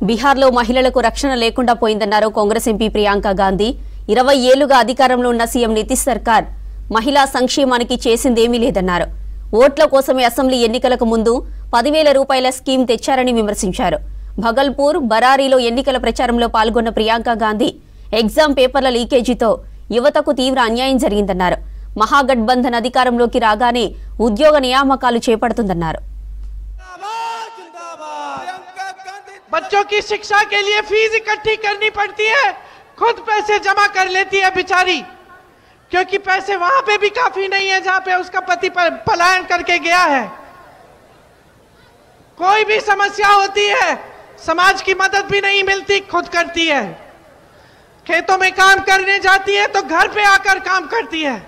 బీహార్లో మహిళలకు రక్షణ లేకుండా పోయిందన్నారు కాంగ్రెస్ ఎంపీ ప్రియాంక గాంధీ. 20 ఏళ్లుగా అధికారంలో ఉన్న సీఎం నితీష్ సర్కార్ మహిళా సంక్షేమానికి చేసిందేమీ లేదన్నారు. ఓట్ల కోసమే అసెంబ్లీ ఎన్నికలకు ముందు 10,000 రూపాయల స్కీమ్ తెచ్చారని విమర్శించారు. భగల్పూర్, బరారీలో ఎన్నికల ప్రచారంలో పాల్గొన్న ప్రియాంక గాంధీ ఎగ్జామ్ పేపర్ల లీకేజీతో యువతకు తీవ్ర అన్యాయం జరిగిందన్నారు. మహాగఠబంధన్ అధికారంలోకి రాగానే ఉద్యోగ నియామకాలు చేపడుతుందన్నారు. बच्चों की शिक्षा के लिए फीस इकट्ठी करनी पड़ती है, खुद पैसे जमा कर लेती है बेचारी, क्योंकि पैसे वहां पे भी काफी नहीं है जहां पे उसका पति पलायन करके गया है। कोई भी समस्या होती है, समाज की मदद भी नहीं मिलती, खुद करती है। खेतों में काम करने जाती है तो घर पे आकर काम करती है,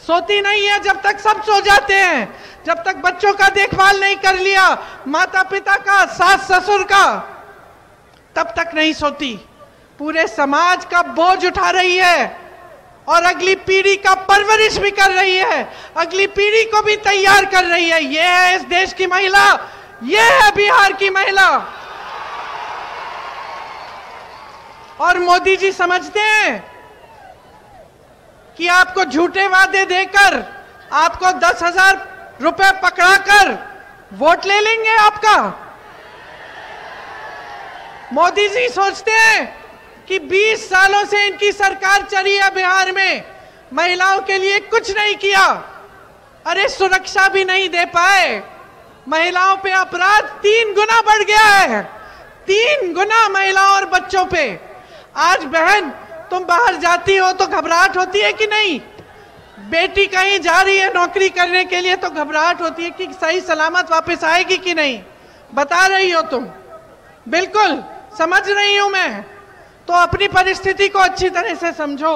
सोती नहीं है जब तक सब सो जाते हैं, जब तक बच्चों का देखभाल नहीं कर लिया, माता पिता का, सास ससुर का, तब तक नहीं सोती। पूरे समाज का बोझ उठा रही है और अगली पीढ़ी का परवरिश भी कर रही है, अगली पीढ़ी को भी तैयार कर रही है। ये है इस देश की महिला, ये है बिहार की महिला। और मोदी जी समझते हैं कि आपको झूठे वादे देकर, आपको 10,000 रुपए पकड़ाकर वोट ले लेंगे आपका। मोदी जी सोचते हैं कि 20 सालों से इनकी सरकार चली है, बिहार में महिलाओं के लिए कुछ नहीं किया। अरे सुरक्षा भी नहीं दे पाए, महिलाओं पे अपराध 3 गुना बढ़ गया है, 3 गुना महिलाओं और बच्चों पे। आज बहन तुम बाहर जाती हो तो घबराहट होती है कि नहीं? बेटी कहीं जा रही है नौकरी करने के लिए तो घबराहट होती है कि सही सलामत वापस आएगी कि नहीं। बता रही हो तुम, बिल्कुल समझ रही हूं मैं। तो अपनी परिस्थिति को अच्छी तरह से समझो।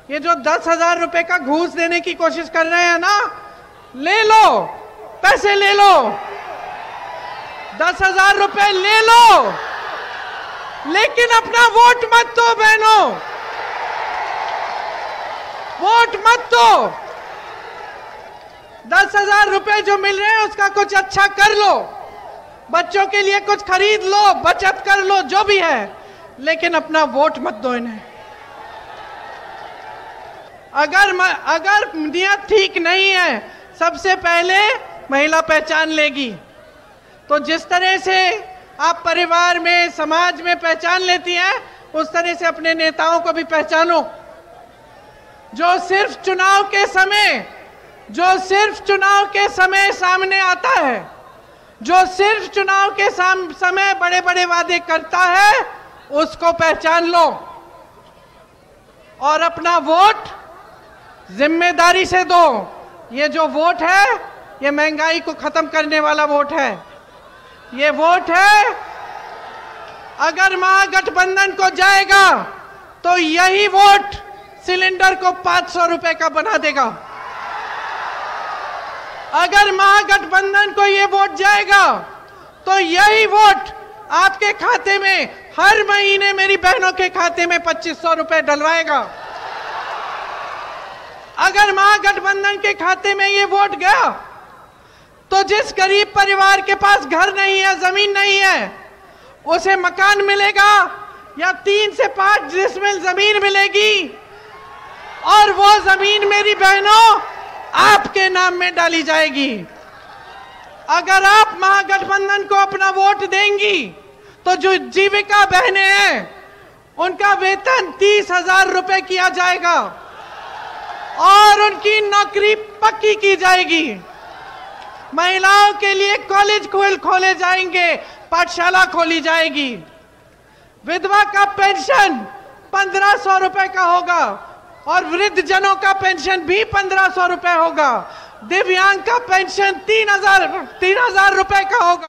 ये जो 10,000 रुपए का घूस देने की कोशिश कर रहे हैं ना, ले लो, पैसे ले लो, 10,000 रुपए ले लो, लेकिन अपना वोट मत दो बहनों, वोट मत दो। 10,000 रुपए जो मिल रहे हैं उसका कुछ अच्छा कर लो, बच्चों के लिए कुछ खरीद लो, बचत कर लो, जो भी है, लेकिन अपना वोट मत दो इन्हें। अगर नियत ठीक नहीं है, सबसे पहले महिला पहचान लेगी। तो जिस तरह से आप परिवार में, समाज में पहचान लेती हैं, उस तरह से अपने नेताओं को भी पहचानो। जो सिर्फ चुनाव के समय सामने आता है, जो सिर्फ चुनाव के समय बड़े बड़े वादे करता है, उसको पहचान लो और अपना वोट जिम्मेदारी से दो। ये जो वोट है, ये महंगाई को खत्म करने वाला वोट है। ये वोट है, अगर महागठबंधन को जाएगा तो यही वोट सिलेंडर को 500 रुपए का बना देगा। अगर महागठबंधन को ये वोट जाएगा तो यही वोट आपके खाते में हर महीने मेरी बहनों के खाते में 2500 रुपए डलवाएगा। अगर महागठबंधन के खाते में ये वोट गया तो जिस गरीब परिवार के पास घर नहीं है, जमीन नहीं है, उसे मकान मिलेगा या 3 से 5 डिसमिल जमीन मिलेगी, और वो जमीन मेरी बहनों आपके नाम में डाली जाएगी। अगर आप महागठबंधन को अपना वोट देंगी तो जो जीविका बहनें हैं उनका वेतन 30,000 रुपए किया जाएगा और उनकी नौकरी पक्की की जाएगी। महिलाओं के लिए कॉलेज खोले जाएंगे, पाठशाला खोली जाएगी। विधवा का पेंशन 1500 रुपए का होगा और वृद्ध जनों का पेंशन भी 1500 रुपए होगा। दिव्यांग का पेंशन 3,000 रुपए का होगा।